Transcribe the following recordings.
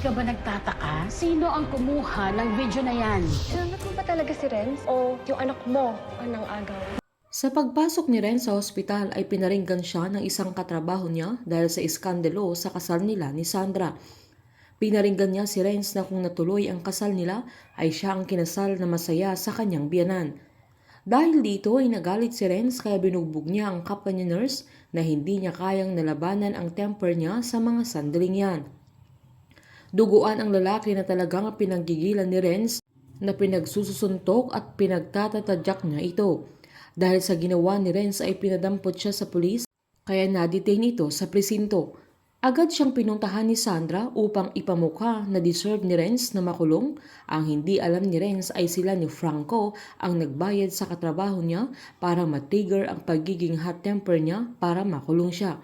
ka ba nagtataka? Sino ang kumuha ng video na yan? Sinanap mo ba talaga si Renz? O yung anak mo ang nang-agaw? Sa pagpasok ni Renz sa ospital ay pinaringgan siya ng isang katrabaho niya dahil sa iskandalo sa kasal nila ni Sandra. Pinaringgan niya si Renz na kung natuloy ang kasal nila ay siya ang kinasal na masaya sa kanyang biyanan. Dahil dito ay nagalit si Renz kaya binugbog niya ang kapwa niya nurse na hindi niya kayang nalabanan ang temper niya sa mga sandaling yan. Duguan ang lalaki na talagang pinanggigilan ni Renz na pinagsusuntok at pinagtatatadyak niya ito. Dahil sa ginawa ni Renz ay pinadampot siya sa pulis kaya na-detain ito sa presinto. Agad siyang pinuntahan ni Sandra upang ipamukha na deserve ni Renz na makulong. Ang hindi alam ni Renz ay sila ni Franco ang nagbayad sa katrabaho niya para matrigger ang pagiging hot temper niya para makulong siya.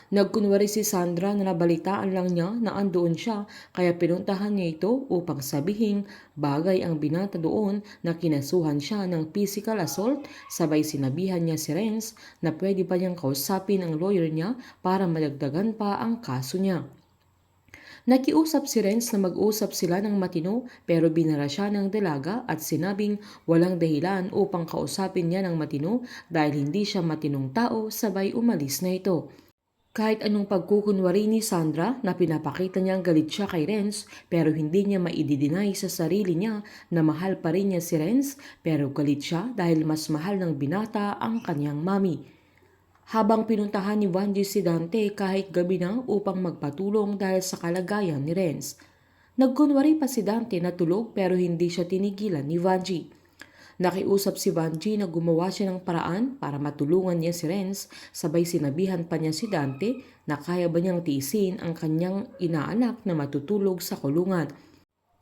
Nagkunwari si Sandra na nabalitaan lang niya na andoon siya kaya pinuntahan niya ito upang sabihin bagay ang binata doon na kinasuhan siya ng physical assault. Sabay sinabihan niya si Renz na pwede pa niyang kausapin ang lawyer niya para madagdagan pa ang kaso niya. Nakiusap si Renz na mag-usap sila ng matino pero binara siya ng dalaga at sinabing walang dahilan upang kausapin niya ng matino dahil hindi siya matinong tao, sabay umalis na ito. Kahit anong pagkukunwari ni Sandra na pinapakita niyang galit siya kay Renz pero hindi niya maidideny sa sarili niya na mahal pa rin niya si Renz pero galit siya dahil mas mahal ng binata ang kanyang mami. Habang pinuntahan ni Vanji si Dante kahit gabi na upang magpatulong dahil sa kalagayan ni Renz. Nagkunwari pa si Dante na tulog pero hindi siya tinigilan ni Vanji. Nakiusap si Vanji na gumawa siya ng paraan para matulungan niya si Renz, sabay sinabihan pa niya si Dante na kaya ba niyang tiisin ang kanyang inaanak na matutulog sa kulungan.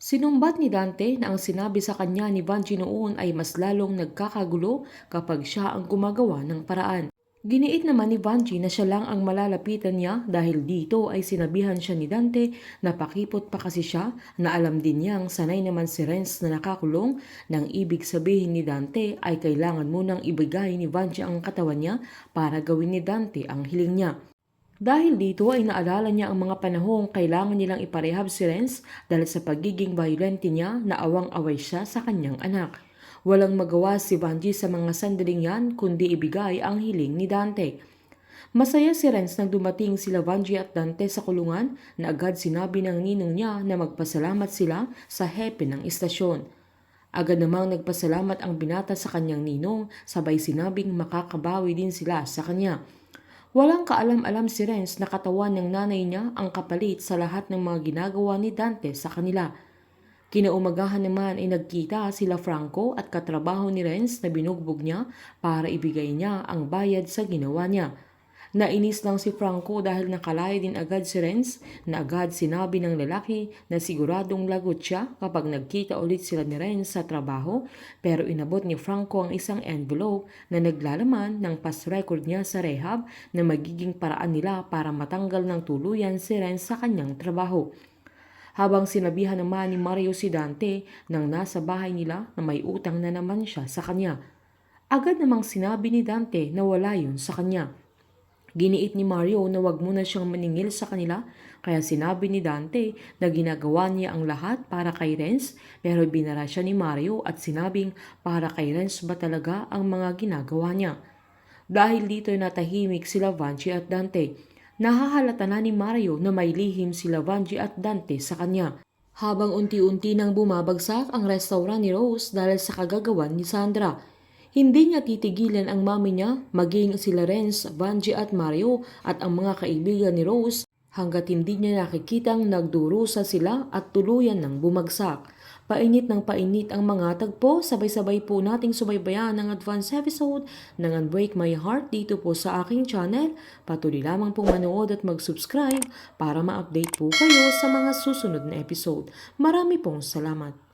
Sinumbat ni Dante na ang sinabi sa kanya ni Vanji noon ay mas lalong nagkakagulo kapag siya ang gumagawa ng paraan. Giniit naman ni Vanji na siya lang ang malalapitan niya dahil dito ay sinabihan siya ni Dante na pakipot pa kasi siya na alam din niyang sanay naman si Renz na nakakulong nang ibig sabihin ni Dante ay kailangan munang ibigay ni Vanji ang katawan niya para gawin ni Dante ang hiling niya. Dahil dito ay naalala niya ang mga panahong kailangan nilang iparehab si Renz dahil sa pagiging violente niya na awang-away siya sa kanyang anak. Walang magawa si Vanji sa mga sandaling yan kundi ibigay ang hiling ni Dante. Masaya si Renz nang dumating sila Vanji at Dante sa kulungan na agad sinabi ng ninong niya na magpasalamat sila sa hepe ng istasyon. Agad namang nagpasalamat ang binata sa kanyang ninong sabay sinabing makakabawi din sila sa kanya. Walang kaalam-alam si Renz na katawan ng nanay niya ang kapalit sa lahat ng mga ginagawa ni Dante sa kanila. Kinaumagahan naman ay nagkita sila Franco at katrabaho ni Renz na binugbog niya para ibigay niya ang bayad sa ginawa niya. Nainis lang si Franco dahil nakalaya din agad si Renz na agad sinabi ng lalaki na siguradong lagot siya kapag nagkita ulit sila ni Renz sa trabaho pero inabot ni Franco ang isang envelope na naglalaman ng past record niya sa rehab na magiging paraan nila para matanggal ng tuluyan si Renz sa kanyang trabaho. Habang sinabihan naman ni Mario si Dante nang nasa bahay nila na may utang na naman siya sa kanya. Agad namang sinabi ni Dante na wala yun sa kanya. Giniit ni Mario na wag muna siyang maningil sa kanila kaya sinabi ni Dante na ginagawa niya ang lahat para kay Renz pero binara siya ni Mario at sinabing para kay Renz ba talaga ang mga ginagawa niya. Dahil dito natahimik sila Vanji at Dante. Nahahalata na ni Mario na may lihim sila Vanji at Dante sa kanya. Habang unti-unti nang bumabagsak ang restaurant ni Rose dahil sa kagagawan ni Sandra. Hindi niya titigilan ang mami niya, maging sila Renz, Vanji at Mario at ang mga kaibigan ni Rose hanggat hindi niya nakikitang nagdurusa sila at tuluyan ng bumagsak. Painit ng painit ang mga tagpo, sabay-sabay po nating subaybayan ang advance episode ng Unbreak My Heart dito po sa aking channel. Patuloy lamang pong manood at mag-subscribe para ma-update po kayo sa mga susunod na episode. Marami pong salamat.